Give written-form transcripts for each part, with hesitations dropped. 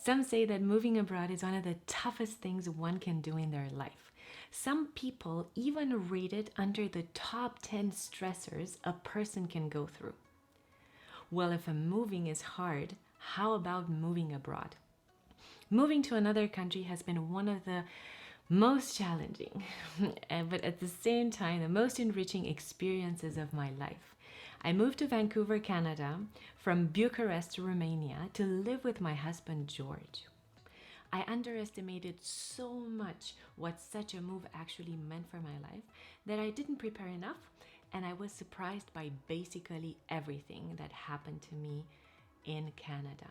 Some say that moving abroad is one of the toughest things one can do in their life. Some people even rate it under the top 10 stressors a person can go through. Well, if a moving is hard, how about moving abroad? Moving to another country has been one of the most challenging, but at the same time, the most enriching experiences of my life. I moved to Vancouver, Canada, from Bucharest, Romania, to live with my husband, George. I underestimated so much what such a move actually meant for my life that I didn't prepare enough, and I was surprised by basically everything that happened to me in Canada.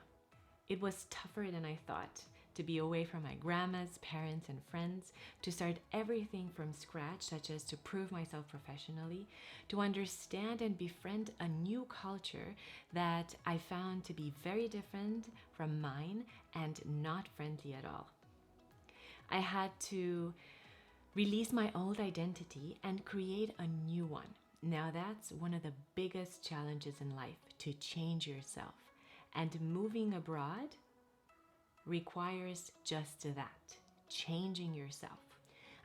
It was tougher than I thought to be away from my grandma's parents and friends, to start everything from scratch, such as to prove myself professionally, to understand and befriend a new culture that I found to be very different from mine and not friendly at all. I had to release my old identity and create a new one. Now that's one of the biggest challenges in life, to change yourself. And moving abroad requires just that, changing yourself.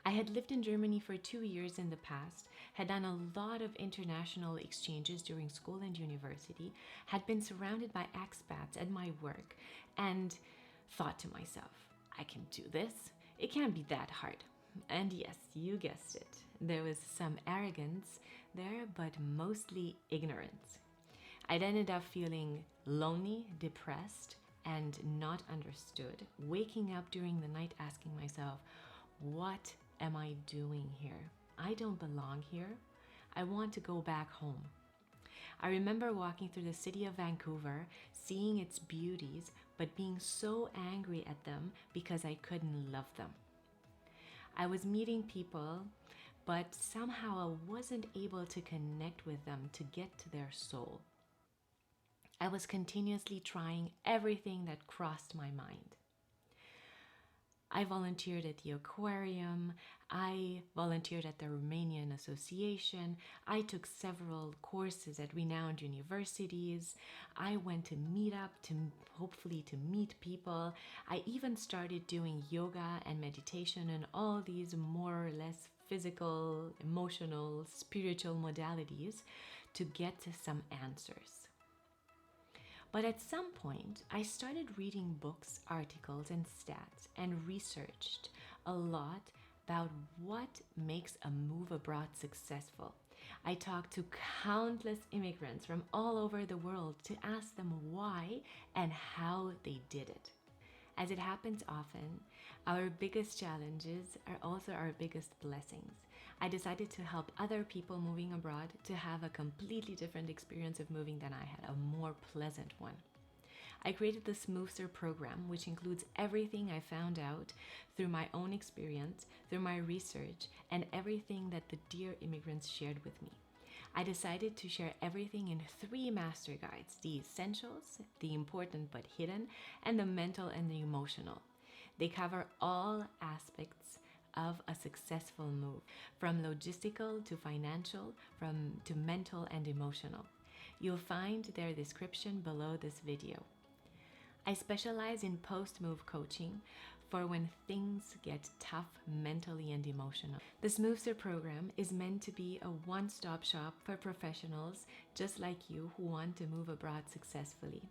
I had lived in Germany for 2 years in the past, had done a lot of international exchanges during school and university, had been surrounded by expats at my work, and thought to myself, I can do this. It can't be that hard. And yes, you guessed it. There was some arrogance there, but mostly ignorance. I'd ended up feeling lonely, depressed, and not understood, waking up during the night asking myself, what am I doing here? I don't belong here. I want to go back home. I remember walking through the city of Vancouver, seeing its beauties, but being so angry at them because I couldn't love them. I was meeting people, but somehow I wasn't able to connect with them to get to their soul. I was continuously trying everything that crossed my mind. I volunteered at the aquarium, I volunteered at the Romanian Association, I took several courses at renowned universities, I went to meet up to hopefully to meet people, I even started doing yoga and meditation and all these more or less physical, emotional, spiritual modalities to get to some answers. But at some point, I started reading books, articles, and stats and researched a lot about what makes a move abroad successful. I talked to countless immigrants from all over the world to ask them why and how they did it. As it happens often, our biggest challenges are also our biggest blessings. I decided to help other people moving abroad to have a completely different experience of moving than I had, a more pleasant one. I created the Smoothster program, which includes everything I found out through my own experience, through my research, and everything that the dear immigrants shared with me. I decided to share everything in 3 master guides: the essentials, the important but hidden, and the mental and the emotional. They cover all aspects of a successful move, from logistical to financial, to mental and emotional. You'll find their description below this video. I specialize in post-move coaching for when things get tough mentally and emotionally. The Smoothster program is meant to be a one-stop shop for professionals just like you who want to move abroad successfully,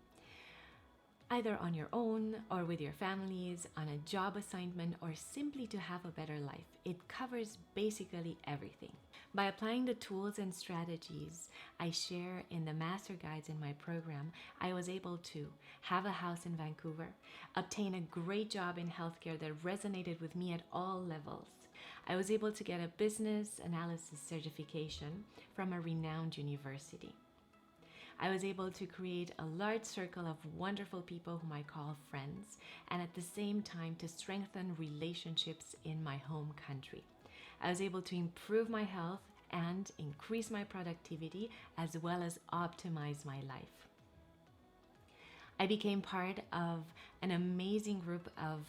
either on your own or with your families, on a job assignment, or simply to have a better life. It covers basically everything. By applying the tools and strategies I share in the master guides in my program, I was able to have a house in Vancouver, obtain a great job in healthcare that resonated with me at all levels. I was able to get a business analysis certification from a renowned university. I was able to create a large circle of wonderful people whom I call friends, and at the same time to strengthen relationships in my home country. I was able to improve my health and increase my productivity, as well as optimize my life. I became part of an amazing group of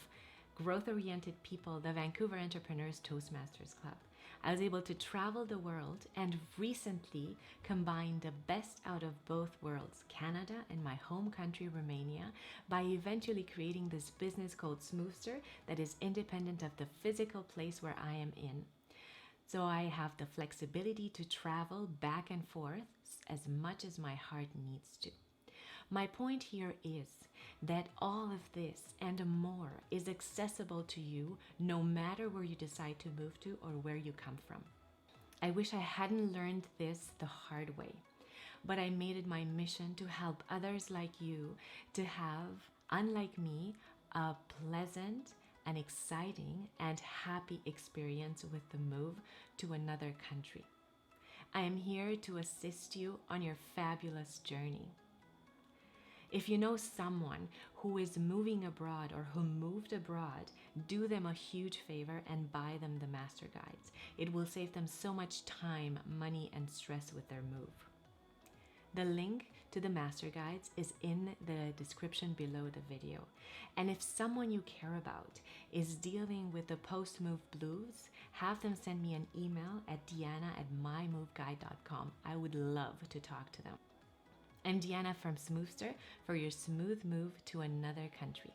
growth-oriented people, the Vancouver Entrepreneurs Toastmasters Club. I was able to travel the world and recently combine the best out of both worlds, Canada and my home country, Romania, by eventually creating this business called Smoothster that is independent of the physical place where I am in. So I have the flexibility to travel back and forth as much as my heart needs to. My point here is that all of this and more is accessible to you no matter where you decide to move to or where you come from. I wish I hadn't learned this the hard way, but I made it my mission to help others like you to have, unlike me, a pleasant and exciting and happy experience with the move to another country. I am here to assist you on your fabulous journey. If you know someone who is moving abroad or who moved abroad, do them a huge favor and buy them the master guides. It will save them so much time, money, and stress with their move. The link to the master guides is in the description below the video. And if someone you care about is dealing with the post-move blues, have them send me an email at diana@mymoveguide.com. I would love to talk to them. I'm Diana from Smoothster for your smooth move to another country.